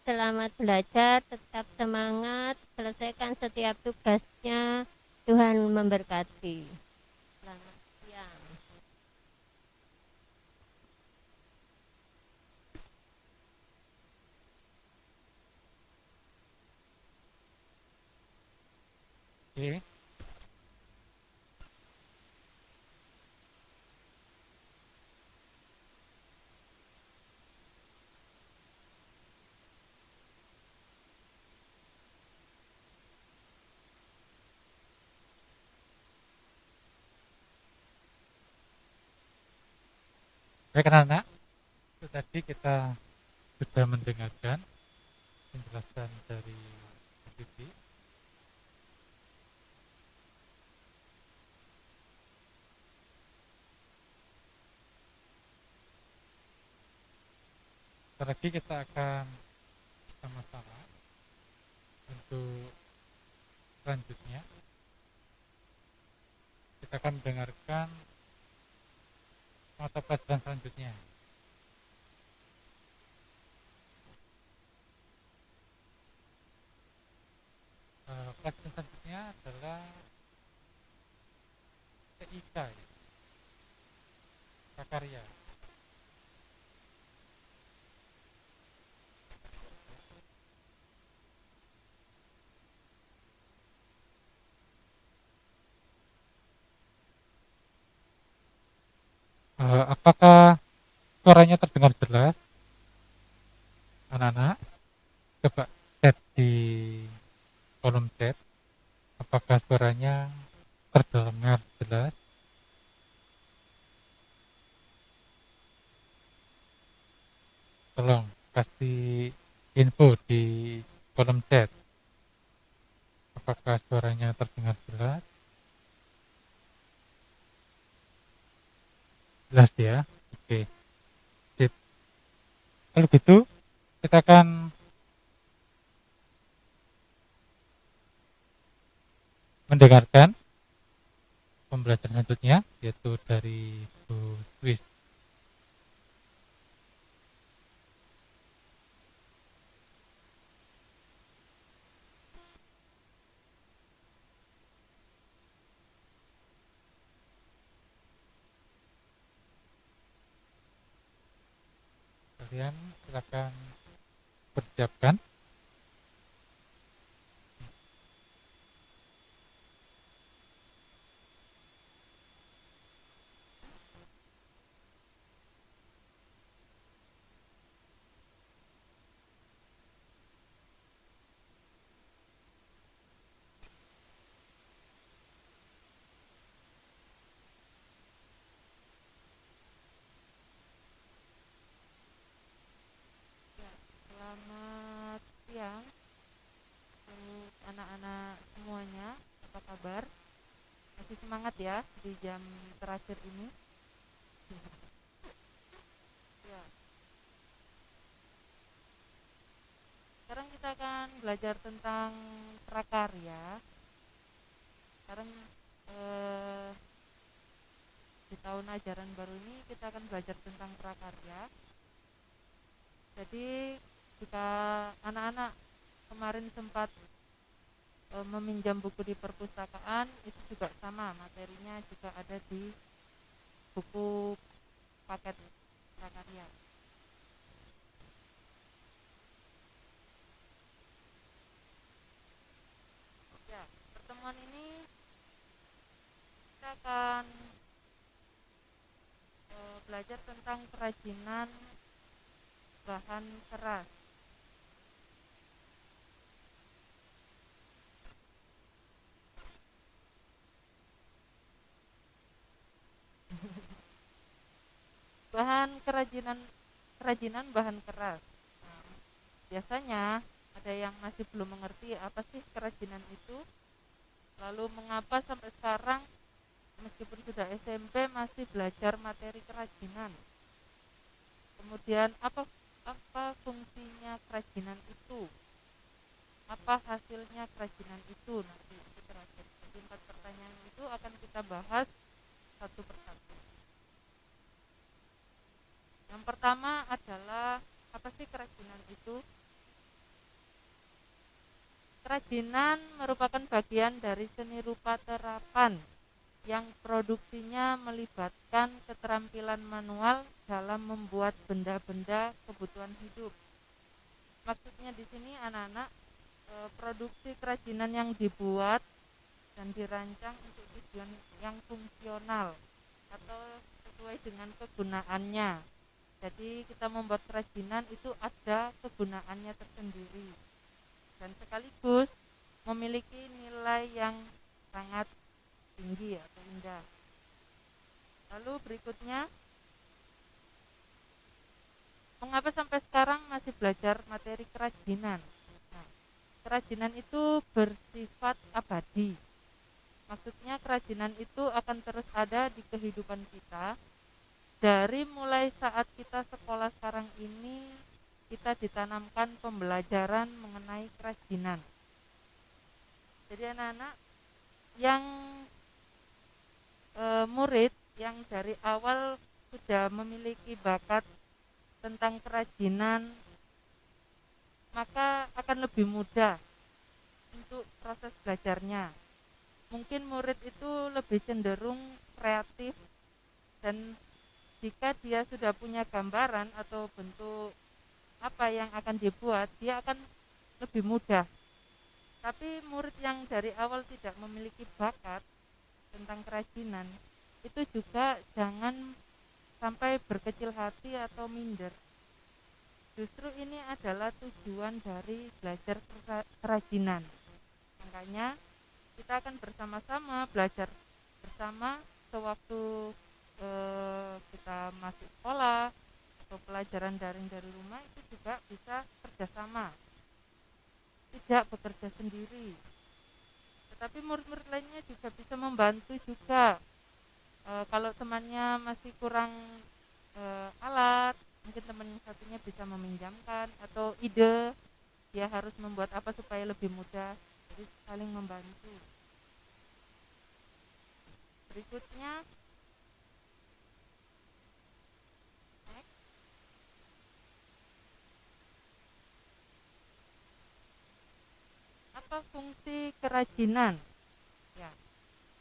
Selamat belajar, tetap semangat, selesaikan setiap tugasnya. Tuhan memberkati. Selamat siang. Oke. Baik anak-anak, itu tadi kita sudah mendengarkan penjelasan dari Bibi. Sebentar lagi kita akan sama-sama untuk selanjutnya kita akan mendengarkan mata pelajaran selanjutnya. Pelajaran selanjutnya adalah TIK, prakarya. Apakah suaranya terdengar jelas, anak-anak? Coba chat di kolom chat. Apakah suaranya terdengar jelas? Tolong kasih info di kolom chat. Apakah suaranya terdengar jelas? Jelas ya? Oke. Sip. Kalau gitu, kita akan mendengarkan pembelajaran selanjutnya, yaitu dari Bu Swiss. Kalian silakan persiapkan. Selamat siang untuk anak-anak semuanya. Apa kabar? Masih semangat ya di jam terakhir ini? Ya. Sekarang kita akan belajar tentang prakarya. Sekarang di tahun ajaran baru ini kita akan belajar tentang prakarya. Jadi jika anak-anak kemarin sempat meminjam buku di perpustakaan itu juga sama, materinya juga ada di buku paket prakarya. Ya, pertemuan ini kita akan belajar tentang kerajinan bahan keras. Kerajinan bahan keras. Nah, biasanya ada yang masih belum mengerti apa sih kerajinan itu, lalu mengapa sampai sekarang meskipun sudah SMP masih belajar materi kerajinan. Kemudian apa fungsinya kerajinan itu, apa hasilnya kerajinan itu. Nanti itu terakhir. Jadi 4 pertanyaan itu akan kita bahas satu persatu. Yang pertama adalah apa sih kerajinan itu? Kerajinan merupakan bagian dari seni rupa terapan yang produksinya melibatkan keterampilan manual dalam membuat benda-benda kebutuhan hidup. Maksudnya di sini anak-anak, produksi kerajinan yang dibuat dan dirancang untuk tujuan yang fungsional atau sesuai dengan kegunaannya. Jadi kita membuat kerajinan itu ada kegunaannya tersendiri dan sekaligus memiliki nilai yang sangat tinggi atau indah. Lalu berikutnya, mengapa sampai sekarang masih belajar materi kerajinan? Nah, kerajinan itu bersifat abadi. Maksudnya kerajinan itu akan terus ada di kehidupan kita. Dari mulai saat kita sekolah sekarang ini, kita ditanamkan pembelajaran mengenai kerajinan. Jadi anak-anak yang murid yang dari awal sudah memiliki bakat tentang kerajinan, maka akan lebih mudah untuk proses belajarnya. Mungkin murid itu lebih cenderung kreatif, dan jika dia sudah punya gambaran atau bentuk apa yang akan dibuat, dia akan lebih mudah. Tapi murid yang dari awal tidak memiliki bakat tentang kerajinan, itu juga jangan sampai berkecil hati atau minder. Justru ini adalah tujuan dari belajar kerajinan. Makanya kita akan bersama-sama belajar bersama sewaktu kita masih sekolah atau pelajaran daring dari rumah, itu juga bisa kerjasama, tidak bekerja sendiri. Tetapi murid-murid lainnya juga bisa membantu juga. Kalau temannya masih kurang alat, mungkin teman satunya bisa meminjamkan, atau ide dia harus membuat apa supaya lebih mudah. Jadi saling membantu. Berikutnya, apa fungsi kerajinan? Ya,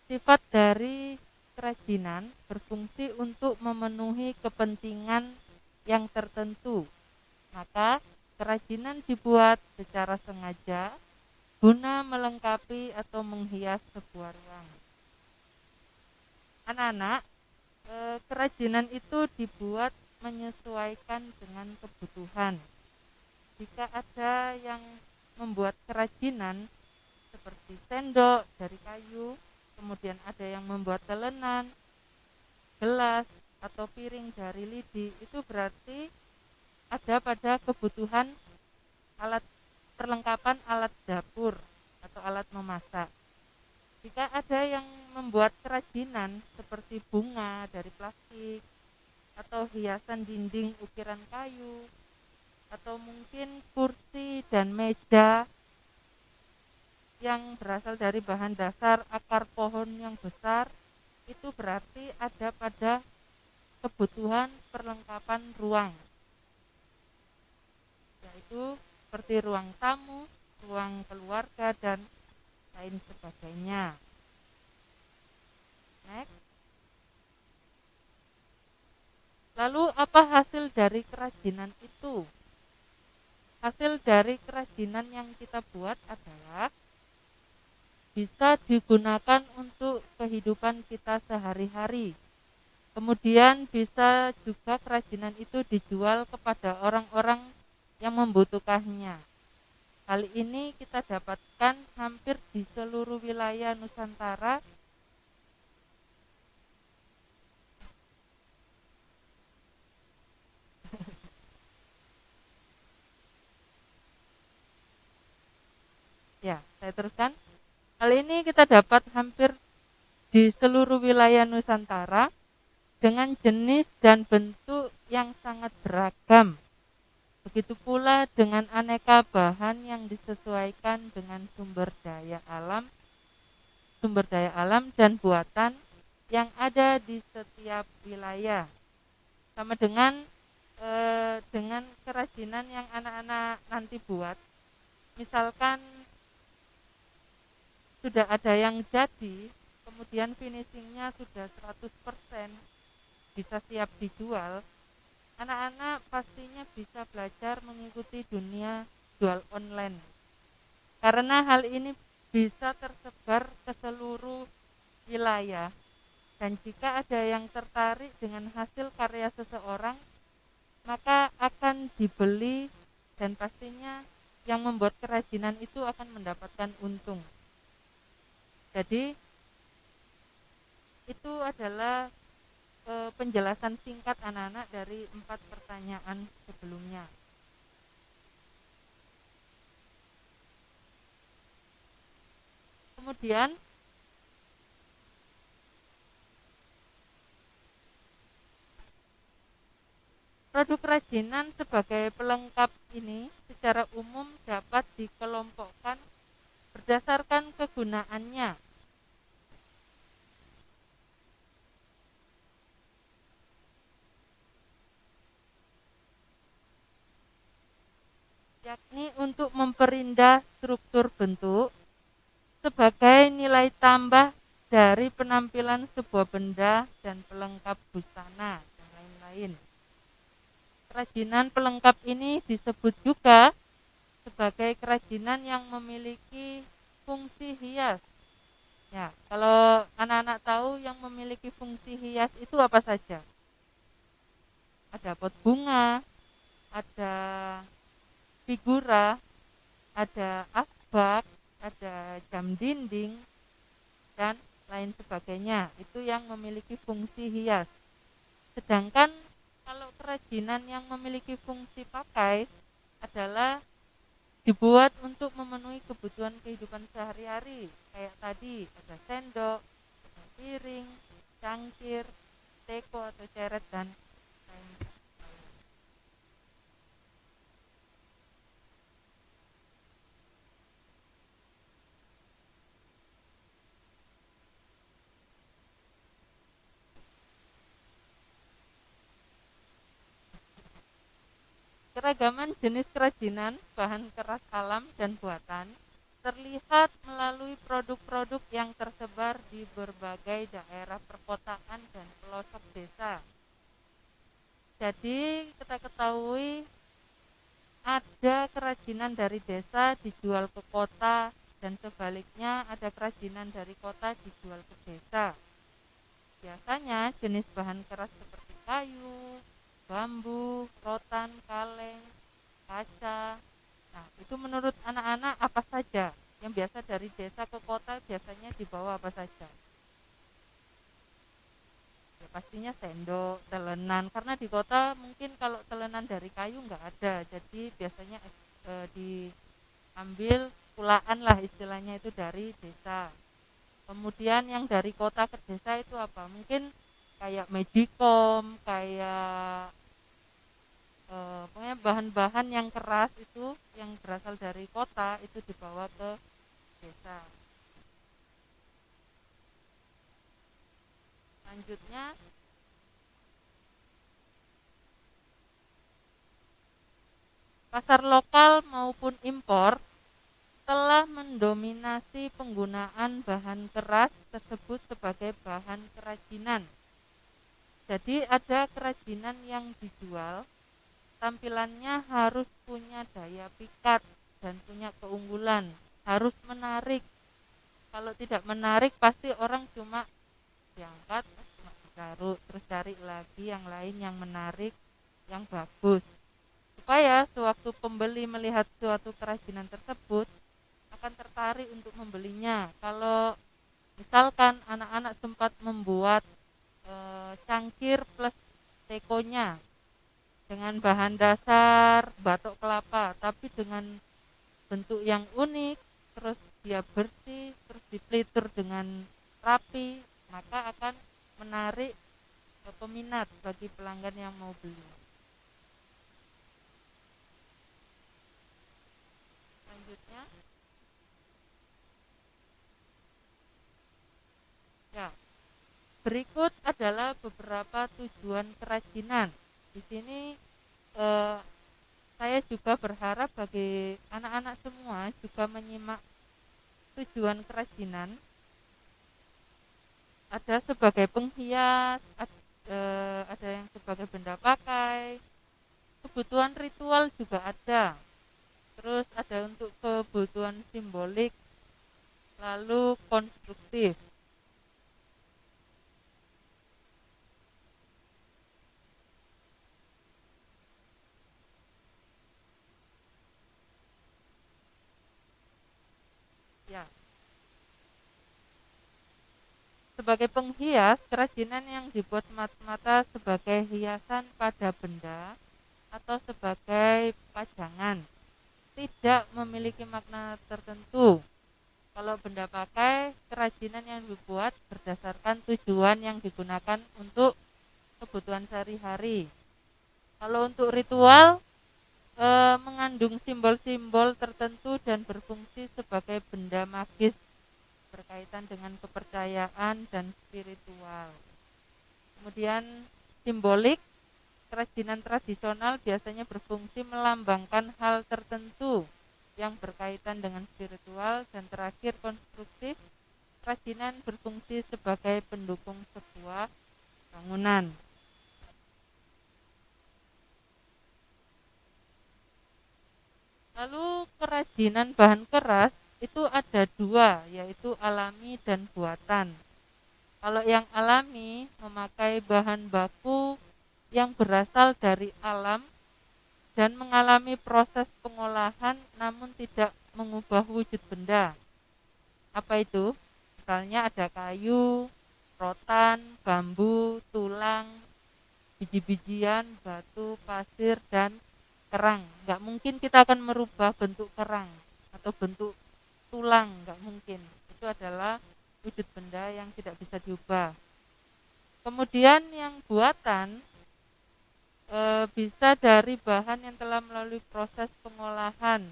sifat dari kerajinan berfungsi untuk memenuhi kepentingan yang tertentu. Maka kerajinan dibuat secara sengaja guna melengkapi atau menghias sebuah ruang. Anak-anak, kerajinan itu dibuat menyesuaikan dengan kebutuhan. Jika ada yang membuat kerajinan seperti sendok dari kayu, kemudian ada yang membuat telenan, gelas, atau piring dari lidi, itu berarti ada pada kebutuhan perlengkapan alat dapur atau alat memasak. Jika ada yang membuat kerajinan seperti bunga dari plastik, atau hiasan dinding ukiran kayu, atau mungkin kursi dan meja yang berasal dari bahan dasar akar pohon yang besar, itu berarti ada pada kebutuhan perlengkapan ruang, yaitu seperti ruang tamu, ruang keluarga, dan lain sebagainya. Next. Lalu apa hasil dari kerajinan itu? Hasil dari kerajinan yang kita buat adalah bisa digunakan untuk kehidupan kita sehari-hari. Kemudian bisa juga kerajinan itu dijual kepada orang-orang yang membutuhkannya. Hal ini kita dapatkan hampir di seluruh wilayah Nusantara. Ya, saya teruskan. Hal ini kita dapat hampir di seluruh wilayah Nusantara dengan jenis dan bentuk yang sangat beragam. Begitu pula dengan aneka bahan yang disesuaikan dengan sumber daya alam dan buatan yang ada di setiap wilayah. Sama dengan kerajinan yang anak-anak nanti buat. Misalkan sudah ada yang jadi, kemudian finishingnya sudah 100%, bisa siap dijual, anak-anak pastinya bisa belajar mengikuti dunia jual online. Karena hal ini bisa tersebar ke seluruh wilayah. Dan jika ada yang tertarik dengan hasil karya seseorang, maka akan dibeli dan pastinya yang membuat kerajinan itu akan mendapatkan untung. Jadi itu adalah penjelasan singkat anak-anak dari 4 pertanyaan sebelumnya. Kemudian produk kerajinan sebagai pelengkap ini secara umum dapat dikelompokkan berdasarkan kegunaannya. Yakni untuk memperindah struktur bentuk sebagai nilai tambah dari penampilan sebuah benda dan pelengkap busana dan lain-lain. Kerajinan pelengkap ini disebut juga sebagai kerajinan yang memiliki fungsi hias. Ya, kalau anak-anak tahu yang memiliki fungsi hias itu apa saja? Ada pot bunga, ada figura, ada asbak, ada jam dinding, dan lain sebagainya. Itu yang memiliki fungsi hias. Sedangkan kalau kerajinan yang memiliki fungsi pakai adalah dibuat untuk memenuhi kebutuhan kehidupan sehari-hari. Kayak tadi ada sendok, ada piring, cangkir, teko atau ceret dan lain. Keragaman jenis kerajinan, bahan keras alam dan buatan terlihat melalui produk-produk yang tersebar di berbagai daerah perkotaan dan pelosok desa. Jadi kita ketahui ada kerajinan dari desa dijual ke kota dan sebaliknya ada kerajinan dari kota dijual ke desa. Biasanya jenis bahan keras seperti kayu, bambu, rotan, kaleng, kaca. Nah, itu menurut anak-anak apa saja yang biasa dari desa ke kota biasanya dibawa apa saja? Ya, pastinya sendok, telenan. Karena di kota mungkin kalau telenan dari kayu nggak ada, jadi biasanya diambil pulaan lah istilahnya itu dari desa. Kemudian yang dari kota ke desa itu apa? Mungkin kayak magicom, kayak pokoknya bahan-bahan yang keras itu yang berasal dari kota itu dibawa ke desa. Selanjutnya pasar lokal maupun impor telah mendominasi penggunaan bahan keras tersebut sebagai bahan kerajinan. Jadi ada kerajinan yang dijual, tampilannya harus punya daya pikat dan punya keunggulan, harus menarik. Kalau tidak menarik pasti orang cuma diangkat, cuma ditaruh, terus cari lagi yang lain yang menarik, yang bagus. Supaya sewaktu pembeli melihat suatu kerajinan tersebut akan tertarik untuk membelinya. Kalau misalkan anak-anak sempat membuat cangkir plus tekonya dengan bahan dasar batok kelapa, tapi dengan bentuk yang unik, terus dia bersih, terus dipelitur dengan rapi, maka akan menarik peminat bagi pelanggan yang mau beli. Selanjutnya, ya, berikut adalah beberapa tujuan kerajinan. Di sini saya juga berharap bagi anak-anak semua juga menyimak tujuan kerajinan. Ada sebagai penghias, ada yang sebagai benda pakai, kebutuhan ritual juga ada. Terus ada untuk kebutuhan simbolik, lalu konstruktif. Ya. Sebagai penghias, kerajinan yang dibuat semata-mata sebagai hiasan pada benda atau sebagai pajangan tidak memiliki makna tertentu. Kalau benda pakai, kerajinan yang dibuat berdasarkan tujuan yang digunakan untuk kebutuhan sehari-hari. Kalau untuk ritual, mengandung simbol-simbol tertentu dan berfungsi sebagai benda magis berkaitan dengan kepercayaan dan spiritual. Kemudian simbolik, kerajinan tradisional biasanya berfungsi melambangkan hal tertentu yang berkaitan dengan spiritual. Dan terakhir konstruktif, kerajinan berfungsi sebagai pendukung sebuah bangunan. Lalu kerajinan bahan keras itu ada dua, yaitu alami dan buatan. Kalau yang alami memakai bahan baku yang berasal dari alam dan mengalami proses pengolahan namun tidak mengubah wujud benda. Apa itu? Misalnya ada kayu, rotan, bambu, tulang, biji-bijian, batu, pasir, dan kerang. Nggak mungkin kita akan merubah bentuk kerang atau bentuk tulang, nggak mungkin. Itu adalah wujud benda yang tidak bisa diubah. Kemudian yang buatan bisa dari bahan yang telah melalui proses pengolahan.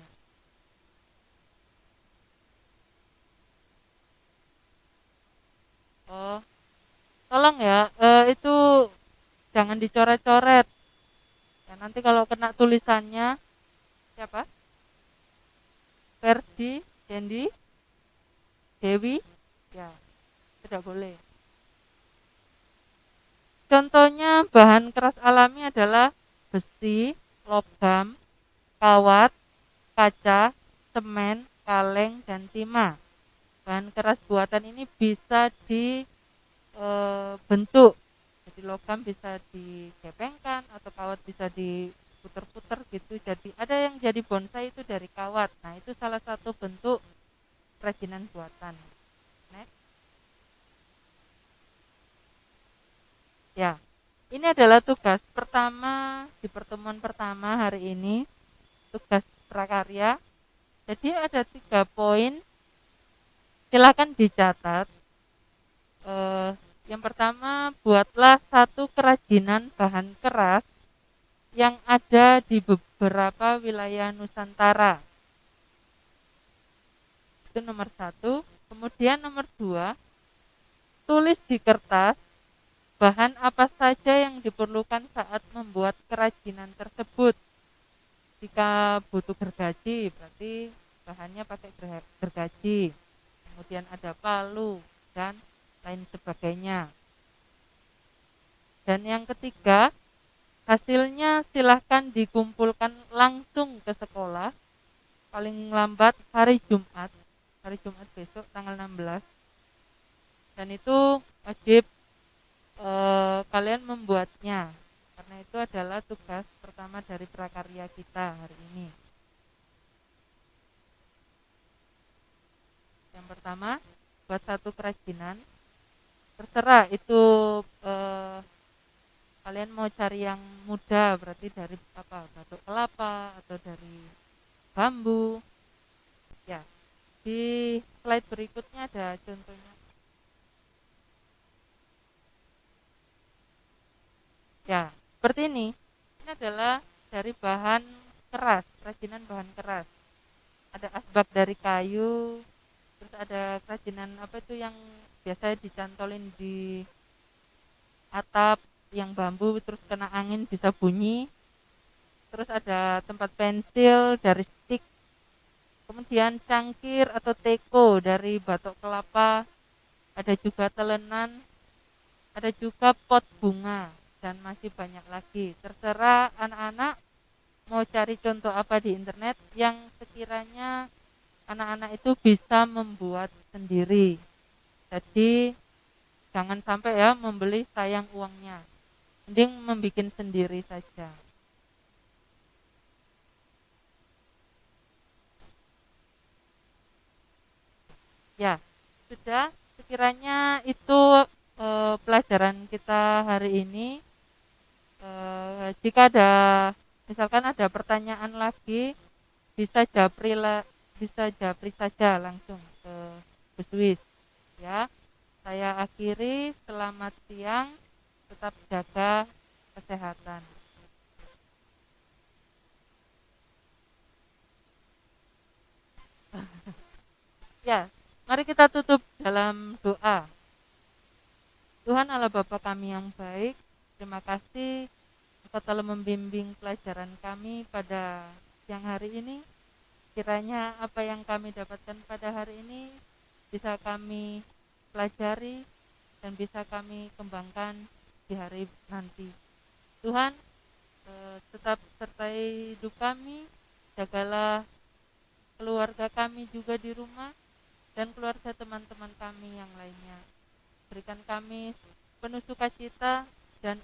Oh, tolong ya, itu jangan dicoret-coret. Ya, nanti kalau kena tulisannya siapa? Ferdi, Dendi, Dewi, ya tidak boleh. Contohnya bahan keras alami adalah besi, logam, kawat, kaca, semen, kaleng, dan timah. Bahan keras buatan ini bisa dibentuk. Jadi logam bisa digepengkan atau kawat bisa diputer-puter gitu. Jadi ada yang jadi bonsai itu dari kawat. Nah, itu salah satu bentuk kerajinan buatan. Next. Ya, ini adalah tugas pertama di pertemuan pertama hari ini, tugas prakarya. Jadi ada 3 poin, silakan dicatat. Yang pertama, buatlah satu kerajinan bahan keras yang ada di beberapa wilayah Nusantara. Itu nomor 1. Kemudian nomor 2, tulis di kertas bahan apa saja yang diperlukan saat membuat kerajinan tersebut. Jika butuh gergaji, berarti bahannya pakai gergaji, kemudian ada palu dan lain sebagainya. Dan yang ketiga, hasilnya silahkan dikumpulkan langsung ke sekolah paling lambat hari Jumat besok tanggal 16. Dan itu wajib kalian membuatnya, karena itu adalah tugas pertama dari prakarya kita hari ini. Yang pertama, buat satu kerajinan, terserah itu kalian mau cari yang mudah, berarti dari batok kelapa atau dari bambu. Ya, di slide berikutnya ada contohnya. Ya, seperti ini. Ini adalah dari bahan keras, kerajinan bahan keras. Ada asbak dari kayu, terus ada kerajinan apa itu yang biasa dicantolin di atap yang bambu, terus kena angin bisa bunyi. Terus ada tempat pensil dari stick, kemudian cangkir atau teko dari batok kelapa, ada juga telenan, ada juga pot bunga, dan masih banyak lagi. Terserah anak-anak mau cari contoh apa di internet yang sekiranya anak-anak itu bisa membuat sendiri. Jadi jangan sampai ya membeli sayang uangnya, mending membuat sendiri saja. Ya, sudah, sekiranya itu pelajaran kita hari ini. Jika ada, misalkan ada pertanyaan lagi, bisa japri saja langsung ke Bu Swiss. Ya, saya akhiri. Selamat siang, tetap jaga kesehatan. Ya, mari kita tutup dalam doa. Tuhan Allah Bapa kami yang baik, terima kasih Engkau telah membimbing pelajaran kami pada siang hari ini. Kiranya apa yang kami dapatkan pada hari ini bisa kami pelajari dan bisa kami kembangkan di hari nanti. Tuhan, tetap sertai hidup kami, jagalah keluarga kami juga di rumah dan keluarga teman-teman kami yang lainnya. Berikan kami penuh sukacita dan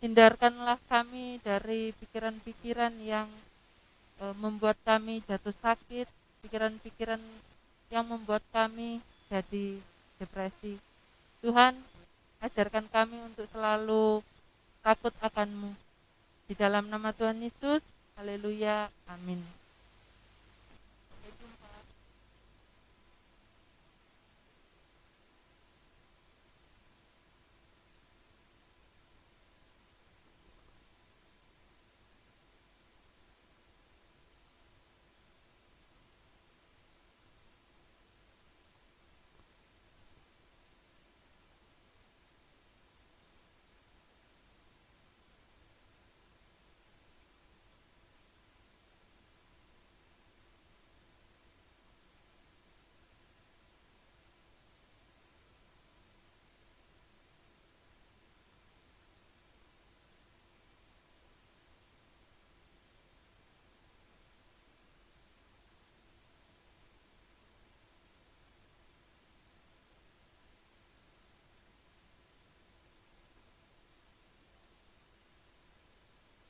hindarkanlah kami dari pikiran-pikiran yang membuat kami jatuh sakit, pikiran-pikiran yang membuat kami jadi depresi. Tuhan, ajarkan kami untuk selalu takut akan-Mu. Di dalam nama Tuhan Yesus, haleluya, amin.